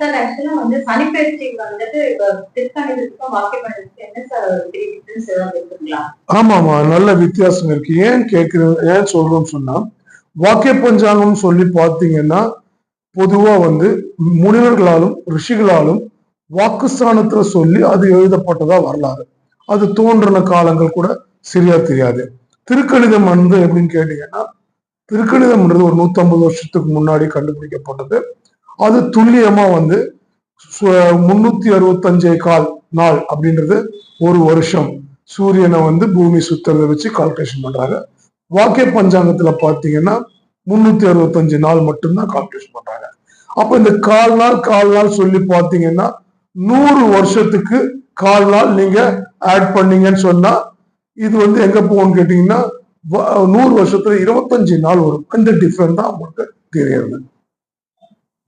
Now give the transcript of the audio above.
Sir ஆக்சுவலா வந்து சனிப்பெயர்ச்சி வந்துட்டு இப்ப திருக்கணிதத்துக்கும் வாக்கிய பஞ்சத்துக்கும் என்ன சார் டிஃபரன்ஸ் ஏதாவது இருக்குங்களா? ஆமாமா, நல்ல வித்தியாசம் இருக்கு. ஏன் கேட்கிறேன், ஏன் சொல்றோம்னு சொன்னா, வாக்கிய பஞ்சாங்கம் சொல்லி பார்த்தீங்கன்னா பொதுவா வந்து முனிவர்களாலும் ரிஷிகளாலும் வாக்குஸ்தானத்துல சொல்லி அது எழுதப்பட்டதா வரலாறு. அது தோன்றின காலங்கள் கூட சரியா தெரியாது. திருக்கணிதம் வந்து எப்படின்னு கேட்டீங்கன்னா, திருக்கணிதம்ன்றது ஒரு 150 வருஷத்துக்கு முன்னாடி கண்டுபிடிக்கப்பட்டது. அது துல்லியமா வந்து 365 கால் நாள் அப்படின்றது ஒரு வருஷம். சூரியனை வந்து பூமி சுத்துறதை வச்சு கால்குலேஷன் பண்றாங்க. வாக்கிய பஞ்சாங்கத்துல பாத்தீங்கன்னா 365 நாள் மட்டும்தான் கால்குலேஷன் பண்றாங்க. அப்ப இந்த கால் நாள் சொல்லி பாத்தீங்கன்னா 100 வருஷத்துக்கு கால் நாள் நீங்க ஆட் பண்ணீங்கன்னு சொன்னா இது வந்து எங்க போகும்னு கேட்டீங்கன்னா 100 வருஷத்துல 25 நாள் வரும். இந்த டிஃபரன்ஸ் தான் உங்களுக்கு தெரியாது.